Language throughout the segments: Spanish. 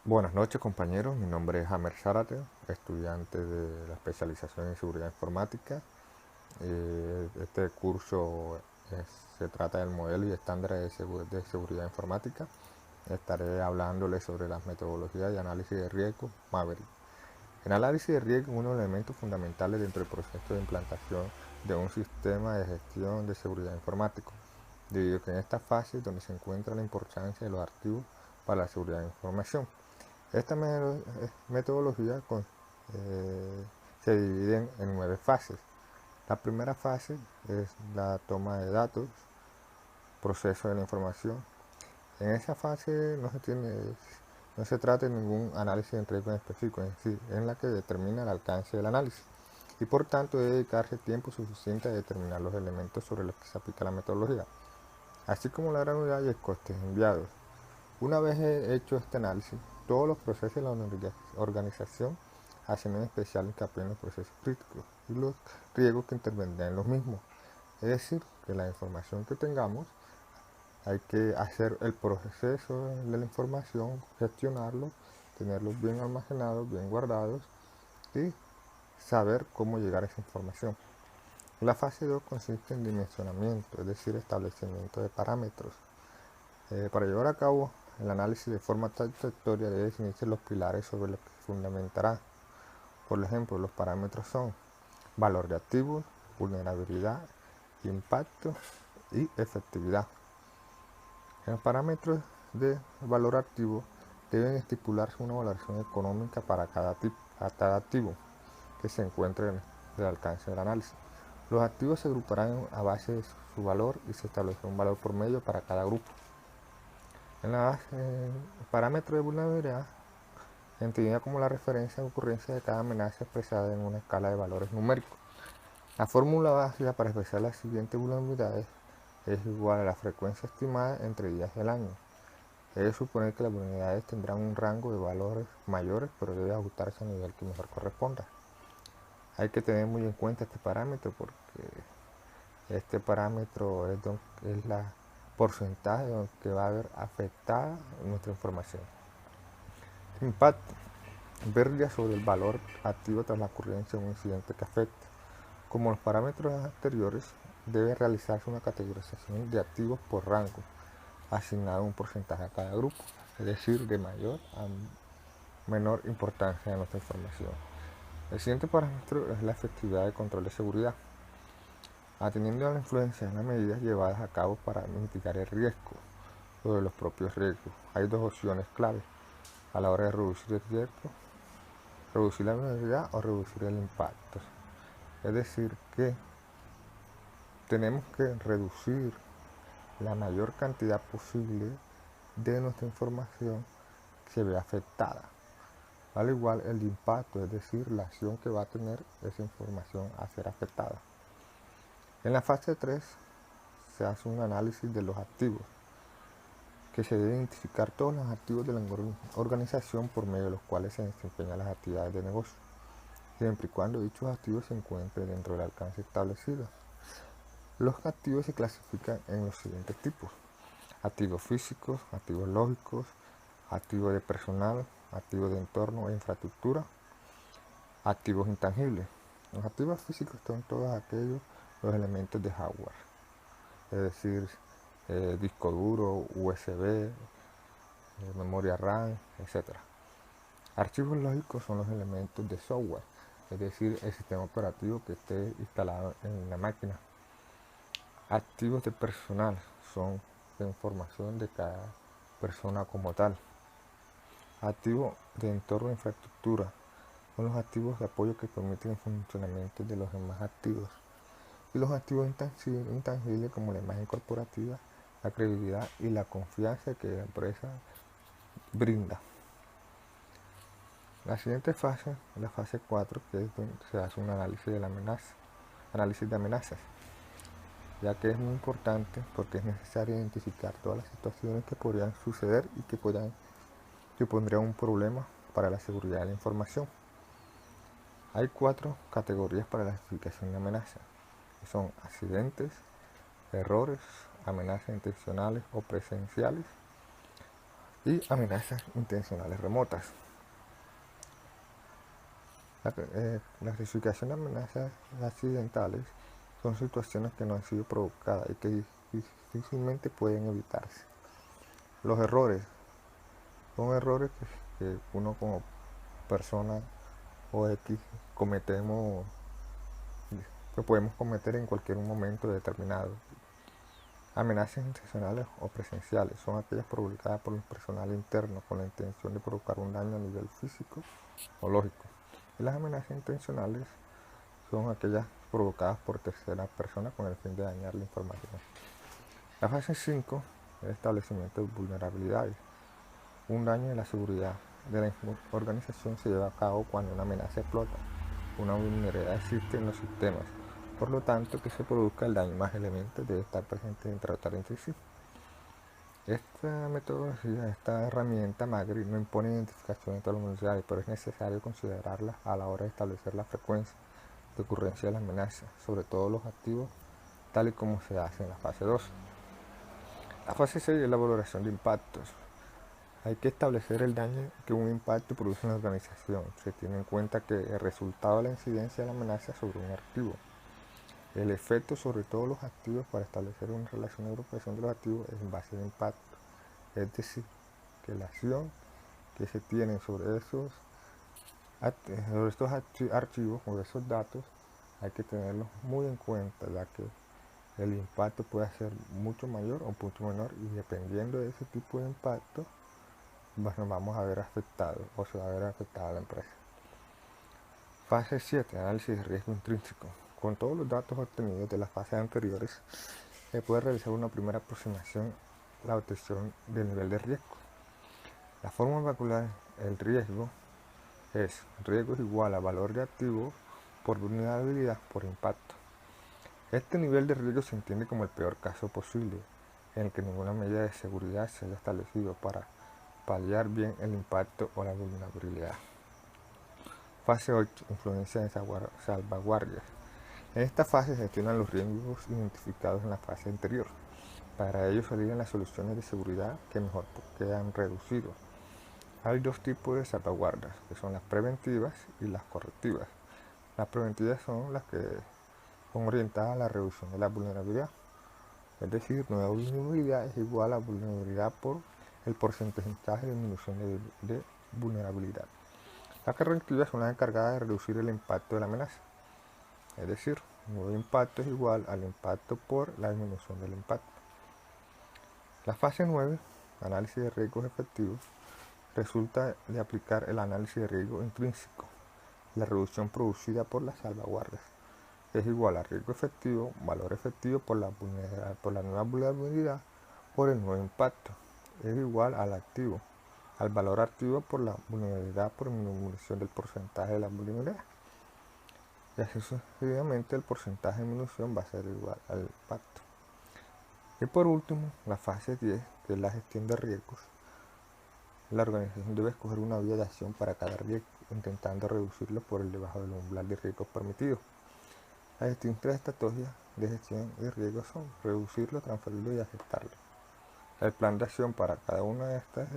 Buenas noches compañeros, mi nombre es Amer Zárate, estudiante de la especialización en seguridad informática. Este curso se trata del modelo y estándares de seguridad informática. Estaré hablándoles sobre las metodologías de análisis de riesgo Maverick. El análisis de riesgo es uno de los elementos fundamentales dentro del proceso de implantación de un sistema de gestión de seguridad informática, debido a que en esta fase es donde se encuentra la importancia de los archivos para la seguridad de información. Esta metodología se divide en 9 fases. La primera fase es la toma de datos, proceso de la información. En esa fase no se trata de ningún análisis de riesgo en específico, es decir, en la que determina el alcance del análisis y por tanto debe dedicarse tiempo suficiente a determinar los elementos sobre los que se aplica la metodología, así como la granular y el coste enviados. Una vez hecho este análisis, todos los procesos de la organización hacen en especial hincapié en los procesos críticos y los riesgos que intervendrán en los mismos. Es decir, que la información que tengamos hay que hacer el proceso de la información, gestionarlo, tenerlos bien almacenados, bien guardados y saber cómo llegar a esa información. La fase 2 consiste en dimensionamiento, es decir, establecimiento de parámetros. Para llevar a cabo el análisis de forma satisfactoria debe definirse los pilares sobre los que se fundamentará. Por ejemplo, los parámetros son valor de activos, vulnerabilidad, impacto y efectividad. En los parámetros de valor activo deben estipularse una valoración económica para cada activo que se encuentre en el alcance del análisis. Los activos se agruparán a base de su valor y se establece un valor promedio para cada grupo. En el parámetro de vulnerabilidad, entendida como la referencia de ocurrencia de cada amenaza expresada en una escala de valores numéricos. La fórmula básica para expresar las siguientes vulnerabilidades es igual a la frecuencia estimada entre días del año. Debe suponer que las vulnerabilidades tendrán un rango de valores mayores, pero debe ajustarse al nivel que mejor corresponda. Hay que tener muy en cuenta este parámetro porque este parámetro es la porcentaje que va a haber afectada nuestra información. Impacto. Ver sobre el valor activo tras la ocurrencia de un incidente que afecte. Como los parámetros anteriores, debe realizarse una categorización de activos por rango, asignado un porcentaje a cada grupo, es decir, de mayor a menor importancia de nuestra información. El siguiente parámetro es la efectividad de control de seguridad. Atendiendo a la influencia de las medidas llevadas a cabo para mitigar el riesgo o de los propios riesgos, hay dos opciones clave a la hora de reducir el riesgo: reducir la vulnerabilidad o reducir el impacto. Es decir, que tenemos que reducir la mayor cantidad posible de nuestra información que se ve afectada. Al igual el impacto, es decir, la acción que va a tener esa información a ser afectada. En la fase 3 se hace un análisis de los activos, que se debe identificar todos los activos de la organización por medio de los cuales se desempeñan las actividades de negocio, siempre y cuando dichos activos se encuentren dentro del alcance establecido. Los activos se clasifican en los siguientes tipos: activos físicos, activos lógicos, activos de personal, activos de entorno e infraestructura, activos intangibles. Los activos físicos son todos aquellos los elementos de hardware, es decir, disco duro, USB, memoria RAM, etc. Archivos lógicos son los elementos de software, es decir, el sistema operativo que esté instalado en la máquina. Activos de personal son la información de cada persona como tal. Activos de entorno e infraestructura son los activos de apoyo que permiten el funcionamiento de los demás activos. Y los activos intangibles como la imagen corporativa, la credibilidad y la confianza que la empresa brinda. La siguiente fase es la fase 4, que es donde se hace un análisis de amenazas, ya que es muy importante porque es necesario identificar todas las situaciones que podrían suceder y que pondrían un problema para la seguridad de la información. Hay 4 categorías para la clasificación de amenazas, que son accidentes, errores, amenazas intencionales o presenciales, y amenazas intencionales remotas. La clasificación de amenazas accidentales son situaciones que no han sido provocadas y que difícilmente pueden evitarse. Los errores son errores que uno como persona o X cometemos, que podemos cometer en cualquier momento determinado. Amenazas intencionales o presenciales son aquellas provocadas por el personal interno con la intención de provocar un daño a nivel físico o lógico. Y las amenazas intencionales son aquellas provocadas por terceras personas con el fin de dañar la información. La fase 5 es el establecimiento de vulnerabilidades. Un daño en la seguridad de la organización se lleva a cabo cuando una amenaza explota. Una vulnerabilidad existe en los sistemas. Por lo tanto, que se produzca el daño más elementos debe estar presente en tratar entre sí. Esta metodología, esta herramienta MAGRI no impone identificación de todas las vulnerabilidades, pero es necesario considerarlas a la hora de establecer la frecuencia de ocurrencia de las amenazas, sobre todo los activos, tal y como se hace en la fase 2. La fase 6 es la valoración de impactos. Hay que establecer el daño que un impacto produce en la organización. Se tiene en cuenta que el resultado de la incidencia de la amenaza sobre un activo, el efecto sobre todos los activos para establecer una relación de agrupación de los activos es en base de impacto. Es decir, que la acción que se tiene sobre estos archivos o esos datos hay que tenerlos muy en cuenta, ya que el impacto puede ser mucho mayor o mucho menor y dependiendo de ese tipo de impacto nos vamos a ver afectados o se va a ver afectada la empresa. Fase 7. Análisis de riesgo intrínseco. Con todos los datos obtenidos de las fases anteriores, se puede realizar una primera aproximación a la obtención del nivel de riesgo. La forma de calcular el riesgo es riesgo es igual a valor de activo por vulnerabilidad por impacto. Este nivel de riesgo se entiende como el peor caso posible, en el que ninguna medida de seguridad se haya establecido para paliar bien el impacto o la vulnerabilidad. Fase 8. Influencia de salvaguardias. En esta fase se gestionan los riesgos identificados en la fase anterior. Para ello se eligen las soluciones de seguridad que mejor quedan reducidos. Hay dos tipos de salvaguardas, que son las preventivas y las correctivas. Las preventivas son las que son orientadas a la reducción de la vulnerabilidad. Es decir, nueva vulnerabilidad es igual a vulnerabilidad por el porcentaje de disminución de vulnerabilidad. Las correctivas son las encargadas de reducir el impacto de la amenaza. Es decir, nuevo impacto es igual al impacto por la disminución del impacto. La fase 9, análisis de riesgos efectivos, resulta de aplicar el análisis de riesgo intrínseco. La reducción producida por las salvaguardas es igual a riesgo efectivo, valor efectivo por la nueva vulnerabilidad por el nuevo impacto. Es igual al activo, al valor activo por la vulnerabilidad por disminución del porcentaje de la vulnerabilidad. Y así sucesivamente el porcentaje de disminución va a ser igual al impacto. Y por último, la fase 10, que es la gestión de riesgos. La organización debe escoger una vía de acción para cada riesgo, intentando reducirlo por el debajo del umbral de riesgos permitido. Las distintas estrategias de gestión de riesgos son reducirlo, transferirlo y aceptarlo. El plan de acción para cada una de estas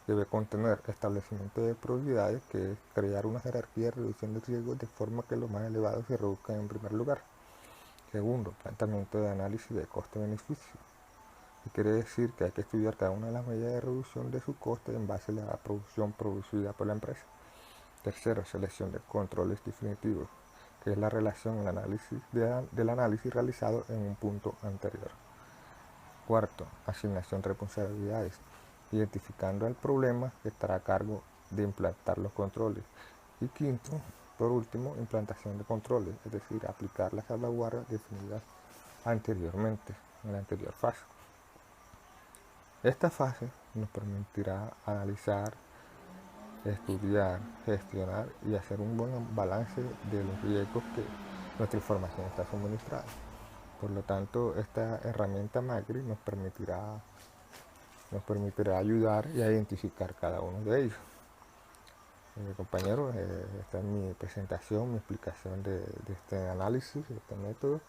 debe contener establecimiento de prioridades, que es crear una jerarquía de reducción de riesgos de forma que los más elevados se reduzcan en primer lugar. Segundo, planteamiento de análisis de coste-beneficio, que quiere decir que hay que estudiar cada una de las medidas de reducción de su coste en base a la producción producida por la empresa. Tercero, selección de controles definitivos, que es la relación del análisis realizado en un punto anterior. Cuarto, asignación de responsabilidades, identificando el problema que estará a cargo de implantar los controles. Y quinto, por último, implantación de controles, es decir, aplicar las salvaguardas definidas anteriormente en la anterior fase. Esta fase nos permitirá analizar, estudiar, gestionar y hacer un buen balance de los riesgos que nuestra información está suministrada. Por lo tanto, esta herramienta MAGRI nos permitirá ayudar y a identificar cada uno de ellos. Compañeros, esta es mi presentación, mi explicación de este análisis, de este método.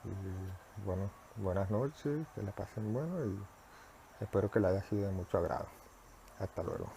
Y bueno, buenas noches, que la pasen bueno y espero que les haya sido de mucho agrado. Hasta luego.